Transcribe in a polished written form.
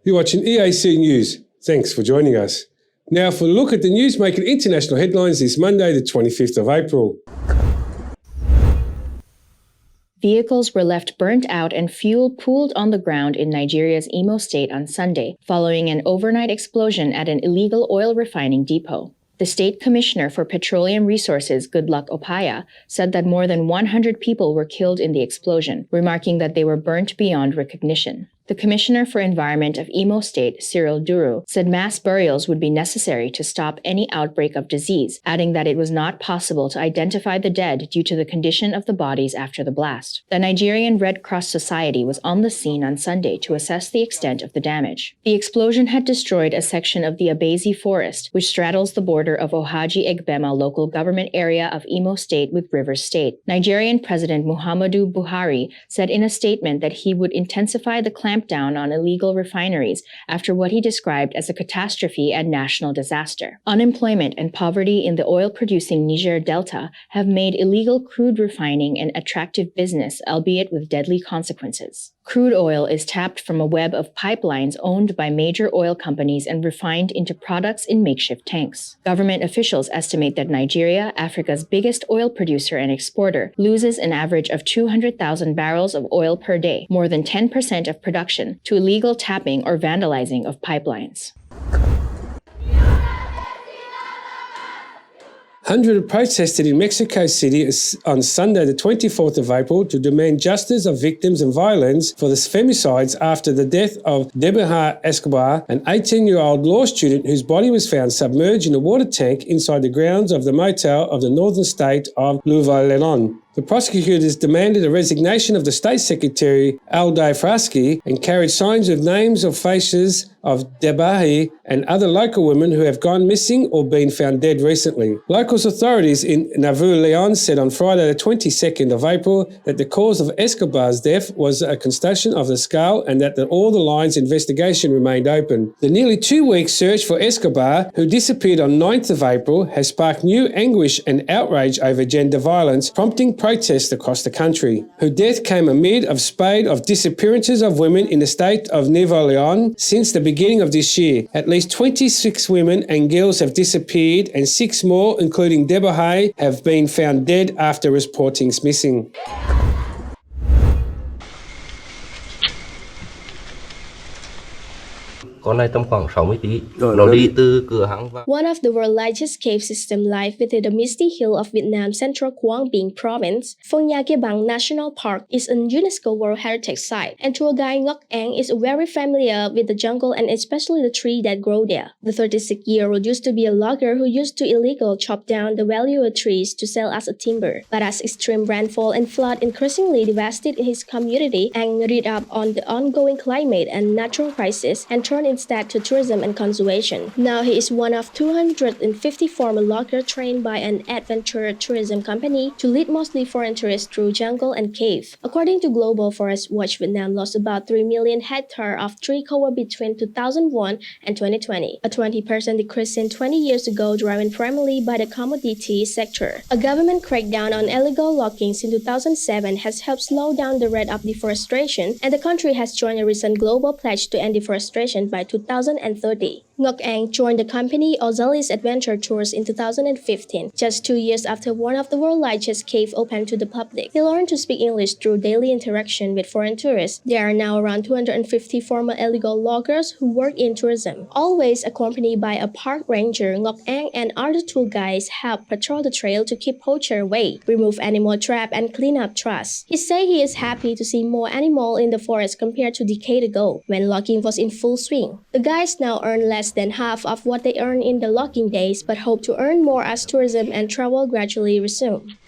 You're watching EAC News. Thanks for joining us. Now for a look at the news making international headlines this Monday, the 25th of April. Vehicles were left burnt out and fuel pooled on the ground in Nigeria's Imo state on Sunday, following an overnight explosion at an illegal oil refining depot. The State Commissioner for Petroleum Resources, Goodluck Opaya, said that more than 100 people were killed in the explosion, remarking that they were burnt beyond recognition. The Commissioner for Environment of Imo State, Cyril Duru, said mass burials would be necessary to stop any outbreak of disease, adding that it was not possible to identify the dead due to the condition of the bodies after the blast. The Nigerian Red Cross Society was on the scene on Sunday to assess the extent of the damage. The explosion had destroyed a section of the Abezi Forest, which straddles the border of Ohaji Egbema local government area of Imo State with Rivers State. Nigerian President Muhammadu Buhari said in a statement that he would intensify the clampdown on illegal refineries after what he described as a catastrophe and national disaster. Unemployment and poverty in the oil-producing Niger Delta have made illegal crude refining an attractive business, albeit with deadly consequences. Crude oil is tapped from a web of pipelines owned by major oil companies and refined into products in makeshift tanks. Government officials estimate that Nigeria, Africa's biggest oil producer and exporter, loses an average of 200,000 barrels of oil per day, more than 10% of production, to illegal tapping or vandalizing of pipelines. Hundreds protested in Mexico City on Sunday, the 24th of April, to demand justice of victims and violence for the femicides after the death of Deborah Escobar, an 18-year-old law student whose body was found submerged in a water tank inside the grounds of the motel of the northern state of Nuevo León. The prosecutors demanded a resignation of the State Secretary Alday Frasky and carried signs with names or faces of Debahi and other local women who have gone missing or been found dead recently. Local authorities in Nuevo León said on Friday the 22nd of April that the cause of Escobar's death was a contusion of the skull and that all the lines investigation remained open. The nearly 2-week search for Escobar, who disappeared on 9th of April, has sparked new anguish and outrage over gender violence, prompting protests across the country. Her death came amid a spate of disappearances of women in the state of Nuevo León since the beginning of this year. At least 26 women and girls have disappeared and 6 more, including Deborah, have been found dead after reporting missing. Con này tầm khoảng 60 tí. Nó đi từ cửa hàng vào. One of the world's largest cave systems lies within the misty hill of Vietnam's central Quang Binh province. Phong Nha Ke Bang National Park is a UNESCO World Heritage Site, and tour guide Ngoc Ang is very familiar with the jungle and especially the trees that grow there. The 36-year-old used to be a logger who used to illegally chop down the valuable trees to sell as a timber. But as extreme rainfall and flood increasingly devastated his community, Ang read up on the ongoing climate and natural crisis and turned instead to tourism and conservation. Now he is one of 250 former loggers trained by an adventure tourism company to lead mostly foreign tourists through jungle and cave. According to Global Forest Watch, Vietnam lost about 3 million hectares of tree cover between 2001 and 2020, a 20% decrease in 20 years ago, driven primarily by the commodity sector. A government crackdown on illegal logging in 2007 has helped slow down the rate of deforestation, and the country has joined a recent global pledge to end deforestation by 2030. Ngoc Ang joined the company Ozalis Adventure Tours in 2015, just 2 years after one of the world's largest caves opened to the public. He learned to speak English through daily interaction with foreign tourists. There are now around 250 former illegal loggers who work in tourism. Always accompanied by a park ranger, Ngoc Ang and other tour guides help patrol the trail to keep poachers away, remove animal traps, and clean up trash. He says he is happy to see more animals in the forest compared to a decade ago, when logging was in full swing. The guides now earn less than half of what they earned in the logging days, but hope to earn more as tourism and travel gradually resume.